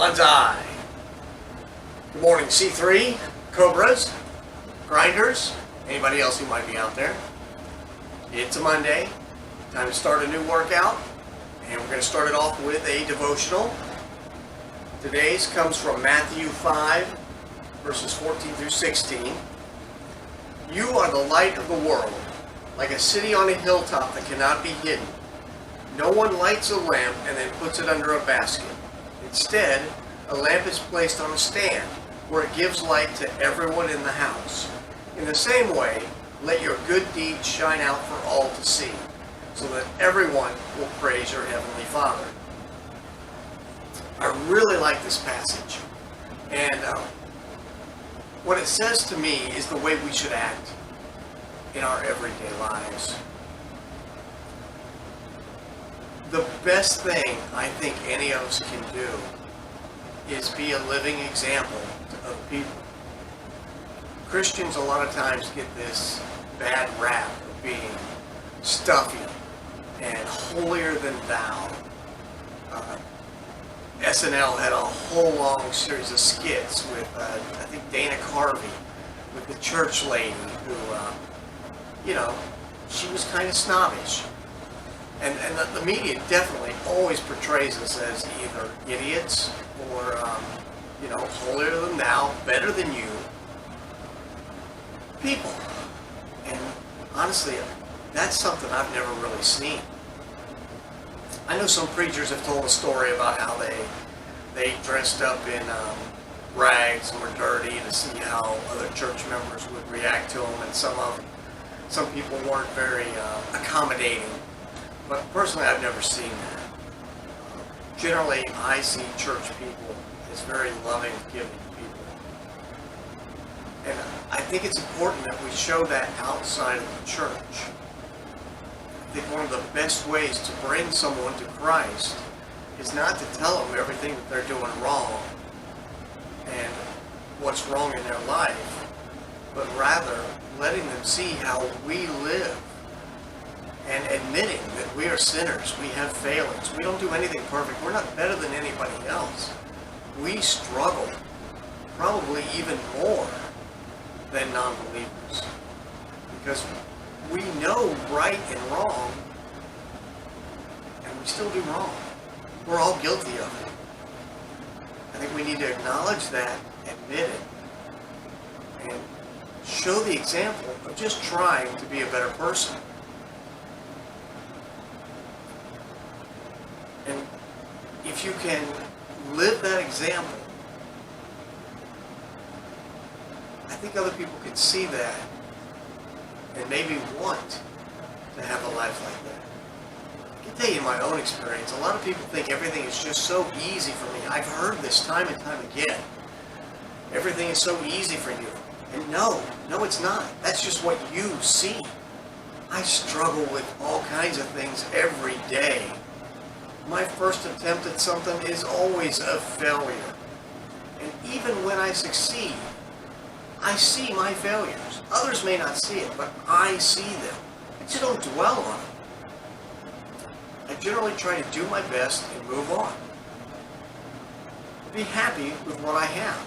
Banzai. Good morning, C3, Cobras, Grinders, anybody else who might be out there. It's a Monday, time to start a new workout, and we're going to start it off with a devotional. Today's comes from Matthew 5, verses 14 through 16. You are the light of the world, like a city on a hilltop that cannot be hidden. No one lights a lamp and then puts it under a basket. Instead, a lamp is placed on a stand where it gives light to everyone in the house. In the same way, let your good deeds shine out for all to see, so that everyone will praise your Heavenly Father. I really like this passage, and what it says to me is the way we should act in our everyday lives. The best thing I think any of us can do is be a living example to other people. Christians a lot of times get this bad rap of being stuffy and holier than thou. SNL had a whole long series of skits with, I think, Dana Carvey, with the church lady who, she was kind of snobbish. And the media definitely always portrays us as either idiots or, holier than thou, better than you people. And honestly, that's something I've never really seen. I know some preachers have told a story about how they dressed up in rags and were dirty to see how other church members would react to them, and some people weren't very accommodating. But personally, I've never seen that. Generally, I see church people as very loving, giving people. And I think it's important that we show that outside of the church. I think one of the best ways to bring someone to Christ is not to tell them everything that they're doing wrong and what's wrong in their life, but rather letting them see how we live and admitting that we are sinners, we have failings, we don't do anything perfect, we're not better than anybody else. We struggle probably even more than non-believers because we know right and wrong, and we still do wrong. We're all guilty of it. I think we need to acknowledge that, admit it, and show the example of just trying to be a better person. And if you can live that example, I think other people can see that and maybe want to have a life like that. I can tell you my own experience, a lot of people think everything is just so easy for me. I've heard this time and time again. Everything is so easy for you. And no, it's not. That's just what you see. I struggle with all kinds of things every day. My first attempt at something is always a failure. And even when I succeed, I see my failures. Others may not see it, but I see them. I just don't dwell on it. I generally try to do my best and move on. Be happy with what I have.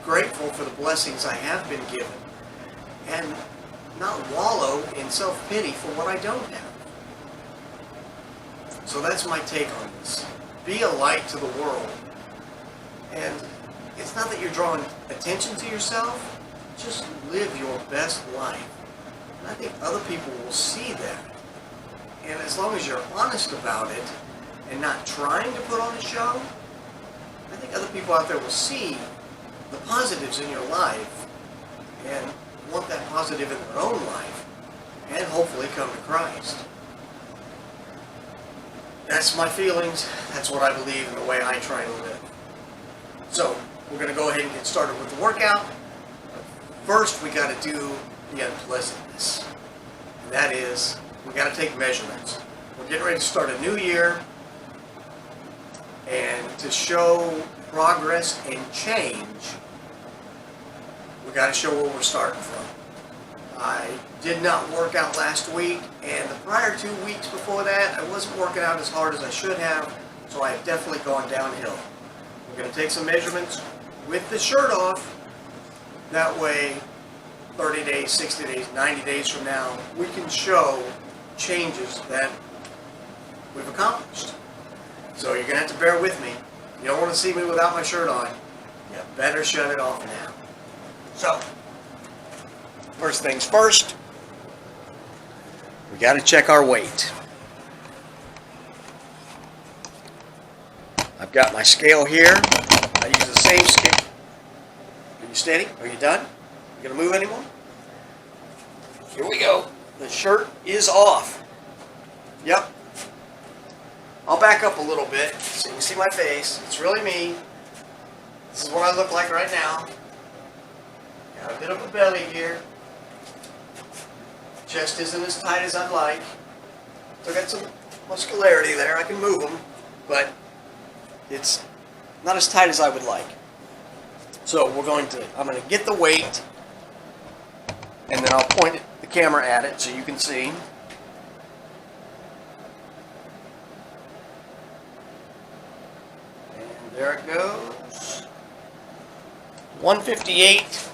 Grateful for the blessings I have been given. And not wallow in self-pity for what I don't have. So that's my take on this. Be a light to the world. And it's not that you're drawing attention to yourself, just live your best life. And I think other people will see that. And as long as you're honest about it and not trying to put on a show, I think other people out there will see the positives in your life and want that positive in their own life and hopefully come to Christ. That's my feelings. That's what I believe and the way I try to live. So, we're going to go ahead and get started with the workout. First, we got to do the unpleasantness. And that is, we got to take measurements. We're getting ready to start a new year. And to show progress and change, we got to show where we're starting from. I did not work out last week, and the prior 2 weeks before that, I wasn't working out as hard as I should have, so I have definitely gone downhill. We're going to take some measurements with the shirt off. That way, 30 days, 60 days, 90 days from now, we can show changes that we've accomplished. So you're going to have to bear with me. You don't want to see me without my shirt on. You better shut it off now. So, first things first, we got to check our weight. I've got my scale here. I use the same scale. Are you steady? Are you done? You gonna move anymore? Here we go. The shirt is off. Yep. I'll back up a little bit so you can see my face. It's really me. This is what I look like right now. Got a bit of a belly here. Chest isn't as tight as I'd like. So I got some muscularity there. I can move them, but it's not as tight as I would like. So I'm going to get the weight, and then I'll point the camera at it so you can see. And there it goes. 158,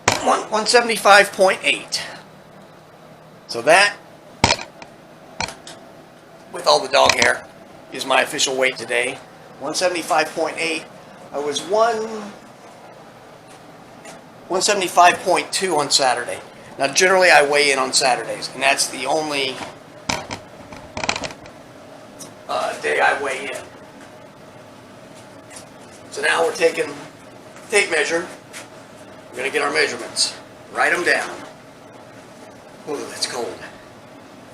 175.8. So that, with all the dog hair, is my official weight today. 175.8. I was 175.2 on Saturday. Now generally I weigh in on Saturdays, and that's the only day I weigh in. So now we're taking tape measure. We're going to get our measurements. Write them down. Oh, that's cold.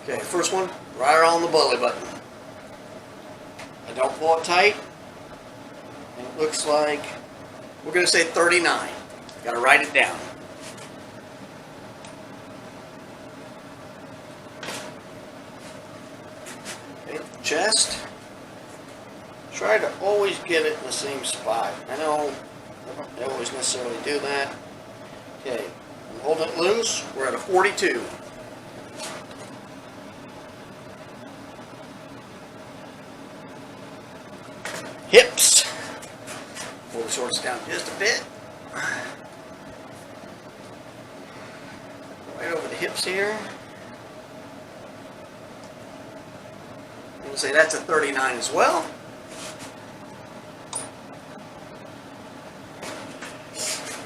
Okay, first one, right around the belly button. I don't pull it tight. And it looks like, we're going to say 39. Got to write it down. Okay, chest. Try to always get it in the same spot. I know I don't always necessarily do that. Okay, I'm holding it loose. We're at a 42. Hips. Pull the shorts down just a bit. Right over the hips here. We'll say that's a 39 as well.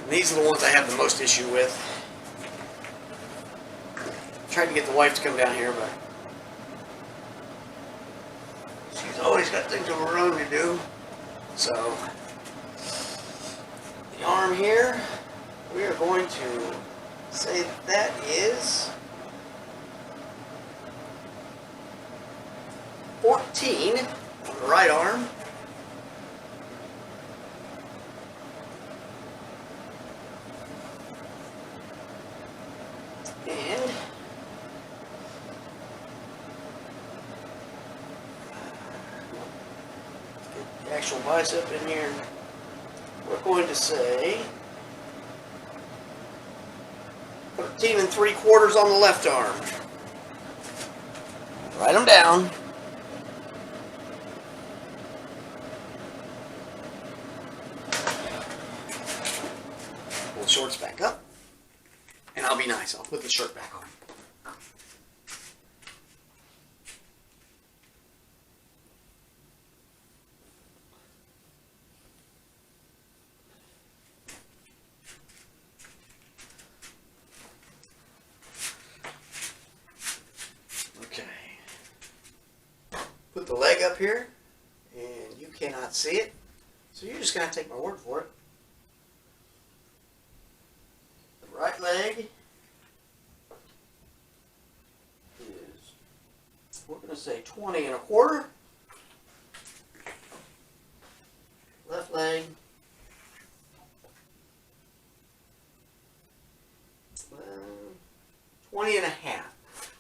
And these are the ones I have the most issue with. I tried to get the wife to come down here, but she's always got things of her own to do. So, the arm here, we are going to say that is 14 on the right arm. And get the actual bicep in here. We're going to say 13 3/4 on the left arm. Write them down. Pull the shorts back up. And I'll be nice. I'll put the shirt back on. Put the leg up here, and you cannot see it, so you're just going to have to take my word for it. The right leg is, we're going to say 20 1/4. Left leg, 20 1/2.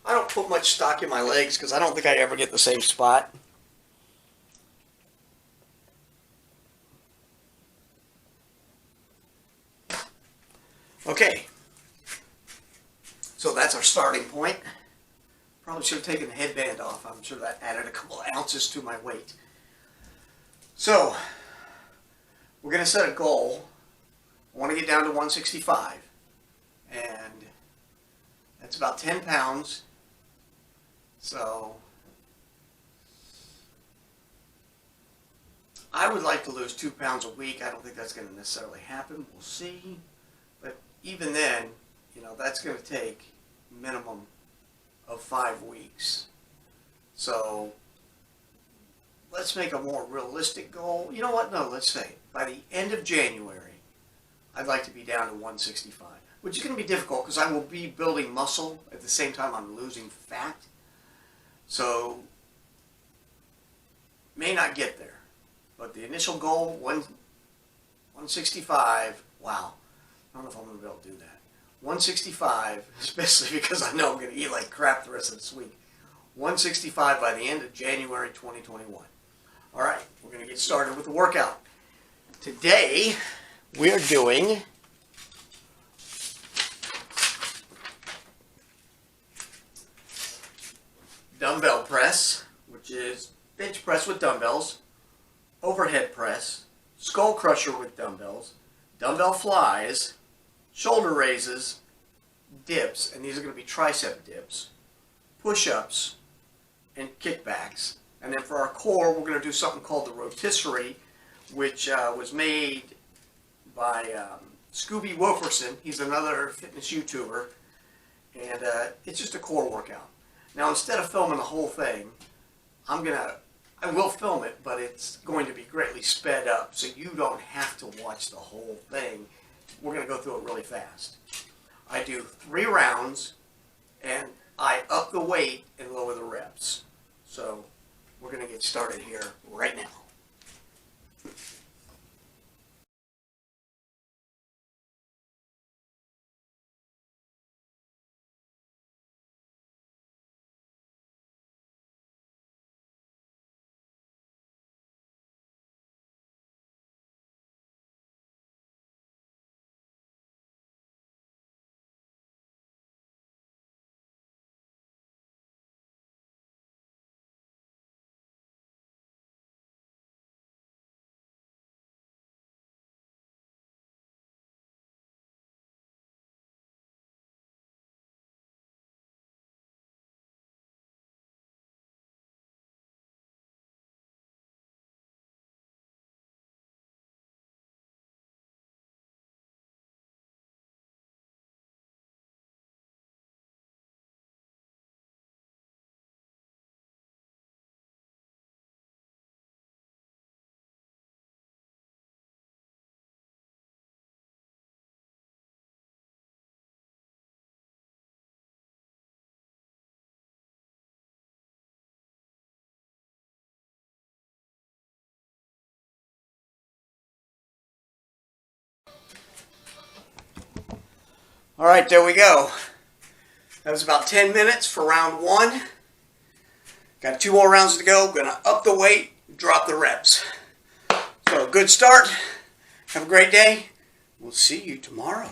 I don't put much stock in my legs because I don't think I ever get the same spot. Okay, so that's our starting point. Probably should have taken the headband off. I'm sure that added a couple ounces to my weight. So, we're going to set a goal. I want to get down to 165, and that's about 10 pounds. So I would like to lose 2 pounds a week. I don't think that's going to necessarily happen. We'll see. But even then, you know, that's going to take a minimum of 5 weeks. So let's make a more realistic goal. You know what? No, let's say by the end of January, I'd like to be down to 165, which is going to be difficult because I will be building muscle at the same time I'm losing fat. So may not get there. But the initial goal, 165, wow. I don't know if I'm going to be able to do that. 165, especially because I know I'm going to eat like crap the rest of this week. 165 by the end of January 2021. All right, we're going to get started with the workout. Today, we're doing dumbbell press, which is bench press with dumbbells, overhead press, skull crusher with dumbbells, dumbbell flies, shoulder raises, dips, and these are going to be tricep dips, push-ups, and kickbacks. And then for our core, we're going to do something called the rotisserie, which was made by Scooby Wilkerson. He's another fitness YouTuber, and it's just a core workout. Now, instead of filming the whole thing, I will film it, but it's going to be greatly sped up, so you don't have to watch the whole thing. We're going to go through it really fast. I do 3 rounds, and I up the weight and lower the reps. So we're going to get started here right now. All right, there we go. That was about 10 minutes for round 1. Got 2 more rounds to go. Going to up the weight, drop the reps. So good start. Have a great day. We'll see you tomorrow.